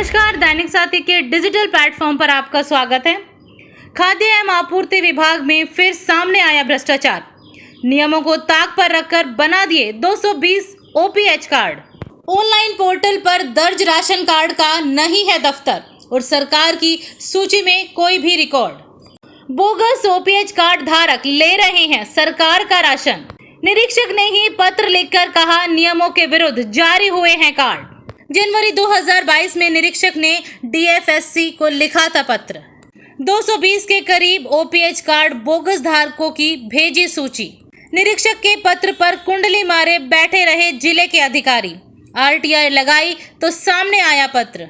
नमस्कार, दैनिक साथी के डिजिटल प्लेटफॉर्म पर आपका स्वागत है। खाद्य एवं आपूर्ति विभाग में फिर सामने आया भ्रष्टाचार। नियमों को ताक पर रखकर बना दिए 220 ओपीएच कार्ड। ऑनलाइन पोर्टल पर दर्ज राशन कार्ड का नहीं है दफ्तर और सरकार की सूची में कोई भी रिकॉर्ड। बोगस ओपीएच कार्ड धारक ले रहे हैं सरकार का राशन। निरीक्षक ने ही पत्र लिखकर कहा नियमों के विरुद्ध जारी हुए हैं कार्ड। जनवरी 2022 में निरीक्षक ने डीएफएससी को लिखा था पत्र। 220 के करीब ओपीएच कार्ड बोगस धारकों की भेजी सूची। निरीक्षक के पत्र पर कुंडली मारे बैठे रहे जिले के अधिकारी। आरटीआई लगाई तो सामने आया पत्र।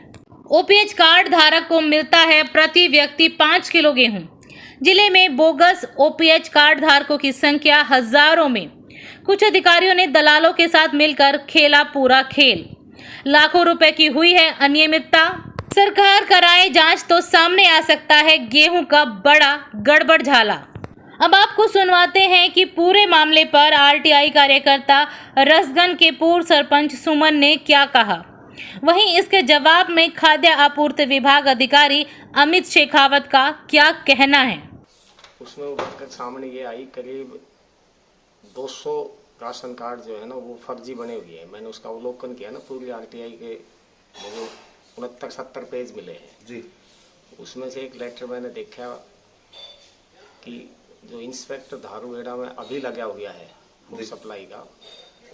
ओपीएच कार्ड धारक को मिलता है प्रति व्यक्ति 5 किलो गेहूं। जिले में बोगस ओपीएच कार्ड धारकों की संख्या हजारों में। कुछ अधिकारियों ने दलालों के साथ मिलकर खेला पूरा खेल। लाखों रुपए की हुई है अनियमितता। सरकार कराए जांच तो सामने आ सकता है गेहूं का बड़ा गड़बड़ झाला। अब आपको सुनवाते हैं कि पूरे मामले पर आरटीआई कार्यकर्ता रसगन के पूर्व सरपंच सुमन ने क्या कहा। वहीं इसके जवाब में खाद्य आपूर्ति विभाग अधिकारी अमित शेखावत का क्या कहना है। उसमें उभर सामने ये आई करीब 200 राशन कार्ड जो है ना वो फर्जी बने हुए हैं। मैंने उसका अवलोकन किया ना, पूरी आरटीआई के मुझे 69-70 पेज मिले हैं जी। उसमें से एक लेटर मैंने देखा कि जो इंस्पेक्टर धारूहेड़ा में अभी लगा हुआ है फूड सप्लाई का,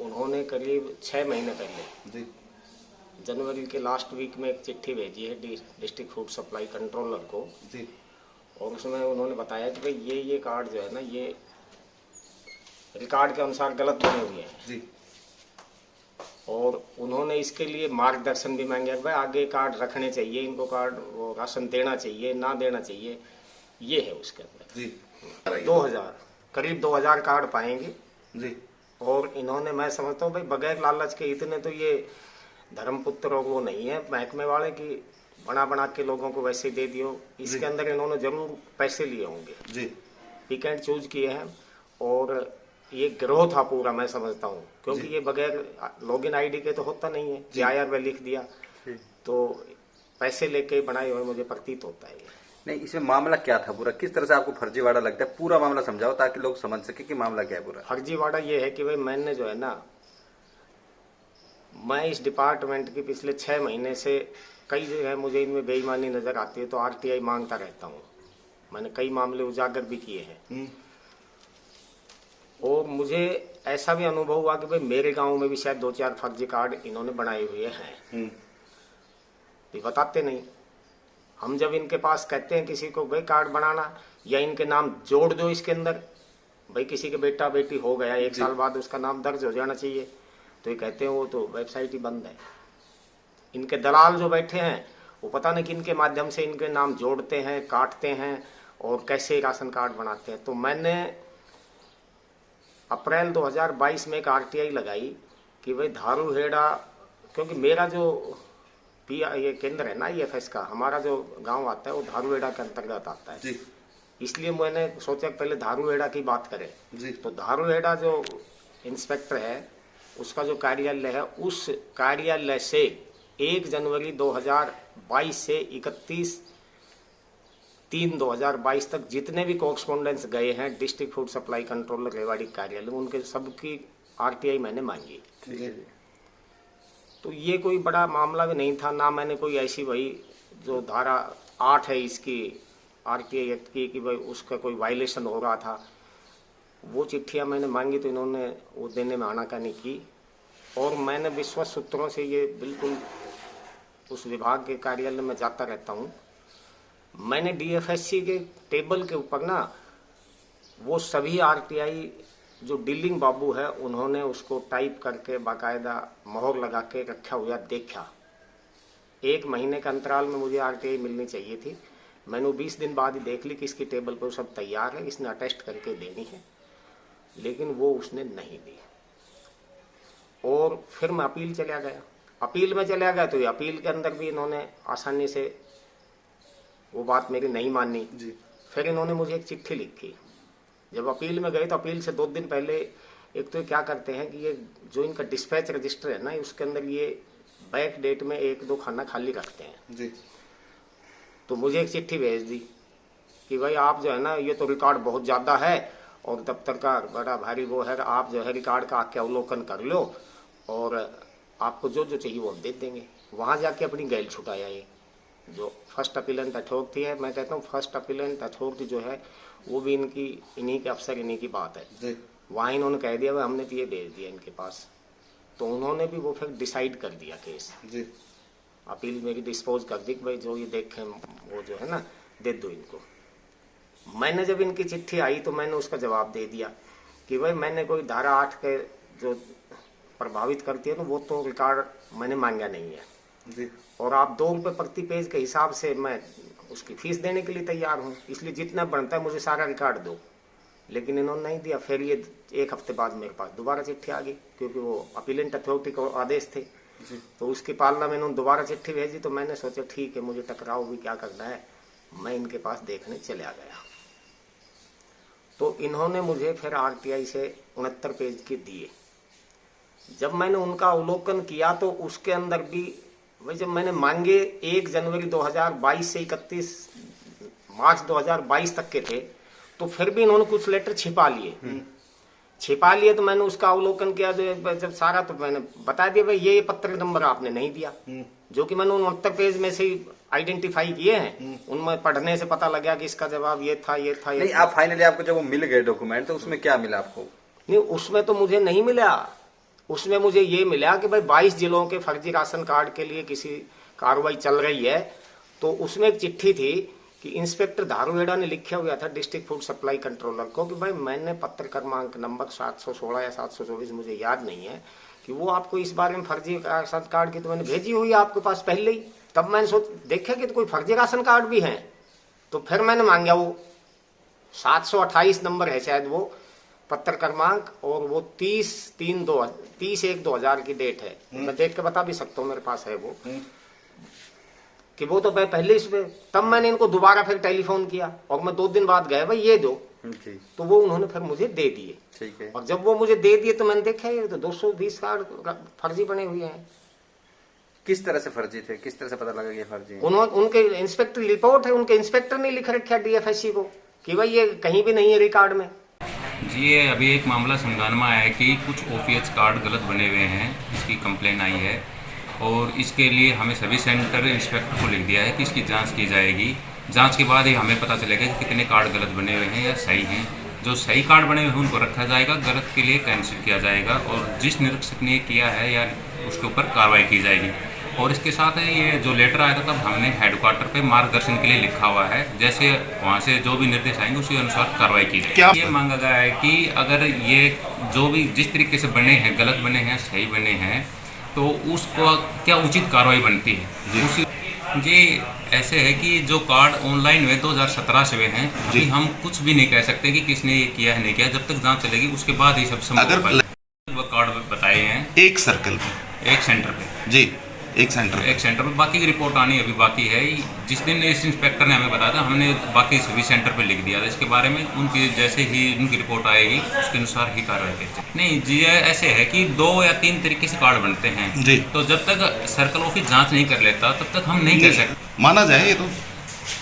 उन्होंने करीब 6 महीने पहले जी जनवरी के लास्ट वीक में एक चिट्ठी भेजी है डिस्ट्रिक्ट फूड सप्लाई कंट्रोलर को जी। और उसमें उन्होंने बताया कि भाई ये कार्ड जो है ना ये रिकॉर्ड के अनुसार गलत बने हुए हैं जी। और उन्होंने इसके लिए मार्गदर्शन भी मांगा कि भाई आगे कार्ड रखने चाहिए, इनको कार्ड वो राशन देना चाहिए ना देना चाहिए, ये है उसके अंदर जी। 2000 करीब 2000 कार्ड पाएंगे जी। और इन्होंने, मैं समझता हूँ भाई बगैर लालच के इतने तो ये धर्मपुत्र और वो नहीं है महकमे वाले की बना के लोगों को वैसे दे दियो। इसके अंदर इन्होंने जरूर पैसे लिए होंगे जी, पिक एंड चूज किए हैं। और ये गिरोह था पूरा, मैं समझता हूँ, क्योंकि ये बगैर लॉगिन आईडी के तो होता नहीं है। जीआईआर में लिख दिया तो पैसे लेके बनाए हुए मुझे प्रतीत होता है। नहीं, इसमें मामला क्या था पूरा, किस तरह से आपको फर्जीवाड़ा लगता है, पूरा मामला समझाओ ताकि लोग समझ सके कि मामला क्या है पूरा। फर्जीवाड़ा ये है कि भाई मैंने जो है ना, मैं इस डिपार्टमेंट की पिछले 6 महीने से कई जगह मुझे इनमें बेईमानी नजर आती है तो आरटीआई मांगता रहता हूँ। मैंने कई मामले उजागर भी किए हैं। और मुझे ऐसा भी अनुभव हुआ कि भाई मेरे गांव में भी शायद 2-4 फर्जी कार्ड इन्होंने बनाए हुए हैं, ये बताते नहीं। हम जब इनके पास कहते हैं किसी को भाई कार्ड बनाना या इनके नाम जोड़ दो इसके अंदर, भाई किसी के बेटा बेटी हो गया 1 साल बाद उसका नाम दर्ज हो जाना चाहिए, तो ये कहते हैं वो तो वेबसाइट ही बंद है। इनके दलाल जो बैठे हैं वो पता नहीं किन के माध्यम से इनके नाम जोड़ते हैं, काटते हैं और कैसे राशन कार्ड बनाते हैं। तो मैंने अप्रैल 2022 में एक आरटीआई लगाई कि भाई धारूहेड़ा, क्योंकि मेरा जो ये केंद्र है ना ईएफएस का, हमारा जो गांव आता है वो धारूहेड़ा के अंतर्गत आता है जी। इसलिए मैंने सोचा पहले धारूहेड़ा की बात करें जी। तो धारूहेड़ा जो इंस्पेक्टर है उसका जो कार्यालय है, उस कार्यालय से 1 जनवरी 2022 से 31/3/2022 तक जितने भी कॉरेस्पॉन्डेंस गए हैं district food supply controller Rewari कार्यालय, उनके सबकी आरटीआई मैंने मांगी। तो ये कोई बड़ा मामला भी नहीं था ना, मैंने कोई ऐसी वही जो धारा 8 है इसकी आरटीआई एक्ट की कि भाई उसका कोई वायलेशन हो रहा था, वो चिट्ठियां मैंने मांगी तो इन्होंने वो देने में आनाकानी की। और मैंने विश्वस्त सूत्रों से ये बिल्कुल उस विभाग के कार्यालय में जाता रहता हूँ। मैंने डीएफएससी के टेबल के ऊपर ना वो सभी आरटीआई जो डीलिंग बाबू है उन्होंने उसको टाइप करके बाकायदा मोहर लगा के रखा हुआ देखा। 1 महीने के अंतराल में मुझे आरटीआई मिलनी चाहिए थी। मैंने 20 दिन बाद ही देख ली कि इसकी टेबल पर सब तैयार है, इसने अटेस्ट करके देनी है, लेकिन वो उसने नहीं दी। और फिर मैं अपील चला गया। अपील में चला गया तो ये अपील के अंदर भी इन्होंने आसानी से वो बात मेरी नहीं मानी जी। फिर इन्होंने मुझे एक चिट्ठी लिखी। जब अपील में गए तो अपील से 2 दिन पहले एक तो क्या करते हैं कि ये जो इनका डिस्पैच रजिस्टर है ना, उसके अंदर ये बैक डेट में 1-2 खाना खाली रखते हैं जी। तो मुझे एक चिट्ठी भेज दी कि भाई आप जो है ना, ये तो रिकॉर्ड बहुत ज़्यादा है और दफ्तर का बड़ा भारी वो है, आप जो है रिकॉर्ड का आके अवलोकन कर लो और आपको जो जो चाहिए वो हम दे देंगे। वहाँ जाके अपनी गैल छुटाया ये जो फर्स्ट अपीलेंट अथॉरिटी है। मैं कहता हूँ फर्स्ट अपीलेंट अथॉरिटी जो है वो भी इन्हीं के अफसर, इन्हीं की बात है। वहाँ इन्होंने कह दिया भाई हमने तो ये भेज दिया इनके पास, तो उन्होंने भी वो फिर डिसाइड कर दिया केस जी। अपील मेरी डिस्पोज कर दी कि भाई जो ये देखें वो जो है ना दे दो इनको। मैंने जब इनकी चिट्ठी आई तो मैंने उसका जवाब दे दिया कि भाई मैंने कोई धारा 8 के जो प्रभावित करती है ना वो तो रिकॉर्ड मैंने मांगा नहीं है जी। और आप 2 रुपये प्रति पेज के हिसाब से मैं उसकी फीस देने के लिए तैयार हूँ, इसलिए जितना बनता है मुझे सारा रिकॉर्ड दो। लेकिन इन्होंने नहीं दिया। फिर ये 1 हफ्ते बाद मेरे पास दोबारा चिट्ठी आ गई क्योंकि वो अपीलेंट अथॉरिटी के आदेश थे जी। तो उसकी पालना में इन्होंने दोबारा चिट्ठी भेजी। तो मैंने सोचा ठीक है, मुझे टकराव भी क्या करना है, मैं इनके पास देखने चला गया। तो इन्होंने मुझे फिर RTI से 69 पेज के दिए। जब मैंने उनका अवलोकन किया तो उसके अंदर भी वही जब मैंने मांगे 1 जनवरी 2022 से 31 मार्च 2022 तक के थे, तो फिर भी इन्होंने कुछ लेटर छिपा लिए। तो मैंने उसका अवलोकन किया जब सारा, तो मैंने बता दिया भाई ये पत्र नंबर आपने नहीं दिया, जो कि मैंने 69 पेज में से आइडेंटिफाई किए हैं। उनमें पढ़ने से पता लगा कि इसका जवाब ये था। नहीं, आप फाइनली आपको जब वो मिल गए डॉक्यूमेंट तो उसमें क्या मिला आपको? नहीं, उसमें तो मुझे नहीं मिला। उसमें मुझे ये मिला कि भाई 22 जिलों के फर्जी राशन कार्ड के लिए किसी कार्रवाई चल रही है। तो उसमें एक चिट्ठी थी कि इंस्पेक्टर धारूहेड़ा ने लिखा हुआ था डिस्ट्रिक्ट फूड सप्लाई कंट्रोलर को कि भाई मैंने पत्र क्रमांक नंबर 716 या 724 मुझे याद नहीं है कि वो आपको इस बारे में फर्जी राशन कार्ड की तो मैंने भेजी हुई है आपके पास पहले ही। तब मैंने सोच देखा कि तो कोई फर्जी राशन कार्ड भी है। तो फिर मैंने मांगा वो 728 नंबर है शायद वो पत्र क्रमांक, और वो 30/1/2000 की डेट है। मैं देख के बता भी सकता हूँ, मेरे पास है वो कि वो तो मैं पहले इसमें। तब मैंने इनको दोबारा फिर टेलीफोन किया और मैं 2 दिन बाद गया भाई ये दो, तो वो उन्होंने फिर मुझे दे दिए। ठीक है। और जब वो मुझे दे दिए तो मैंने देखा ये तो 220 कार्ड फर्जी बने हुए हैं। किस तरह से फर्जी थे, किस तरह से पता लगा ये फर्जी है? उनके इंस्पेक्टर रिपोर्ट है, उनके इंस्पेक्टर ने लिख रखा DFSC को कि भाई ये कहीं भी नहीं है रिकॉर्ड में जी। ये अभी एक मामला संज्ञान में आया है कि कुछ OPH कार्ड गलत बने हुए हैं, इसकी कंप्लेन आई है और इसके लिए हमें सभी सेंटर इंस्पेक्टर को लिख दिया है कि इसकी जांच की जाएगी। जांच के बाद ही हमें पता चलेगा कि कितने कार्ड गलत बने हुए हैं या सही हैं। जो सही कार्ड बने हुए हैं उनको रखा जाएगा, गलत के लिए कैंसिल किया जाएगा और जिस निरीक्षक ने किया है या उसके ऊपर कार्रवाई की जाएगी। और इसके साथ ये जो लेटर आया था तब हमने हेडक्वार्टर पे मार्गदर्शन के लिए लिखा हुआ है, जैसे वहाँ से जो भी निर्देश आएंगे उसी अनुसार कार्रवाई की जाएगी। ये मांगा गया है कि अगर ये जो भी जिस तरीके से बने हैं, गलत बने हैं सही बने हैं, तो उसको क्या उचित कार्रवाई बनती है उसी जी। ऐसे है कि जो कार्ड ऑनलाइन हुए 2017 से हुए हैं, अभी हम कुछ भी नहीं कह सकते कि किसने ये किया है नहीं किया। जब तक जांच चलेगी उसके बाद ही सब संभव। वो कार्ड बताए हैं एक सर्कल पे, एक सेंटर पे जी, एक सेंटर पे। बाकी की रिपोर्ट आनी अभी बाकी है। जिस दिन इस इंस्पेक्टर ने हमें बताया था हमने बाकी सभी सेंटर पे लिख दिया था इसके बारे में। उनकी जैसे ही उनकी रिपोर्ट आएगी उसके अनुसार ही कार्रवाई करेंगे। नहीं जी, ऐसे है कि 2 या 3 तरीके से कार्ड बनते हैं जी। तो जब तक सर्कल ऑफिस जांच नहीं कर लेता तब तक हम नहीं कर सकते। माना जाए ये तो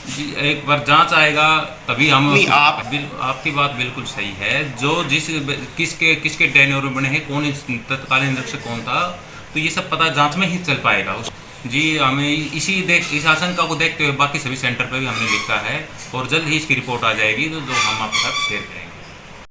जी, एक बार जांच आएगा तभी हम। आपकी बात बिल्कुल सही है। जो किसके टेन्योर में बने हैं, कौन तत्कालीन निरीक्षक कौन था, तो ये सब पता जांच में ही चल पाएगा जी। हमें इस आशंका को देखते हुए बाकी सभी सेंटर पे भी हमने लिखा है और जल्द ही इसकी रिपोर्ट आ जाएगी तो जो हम आपके साथ शेयर करेंगे।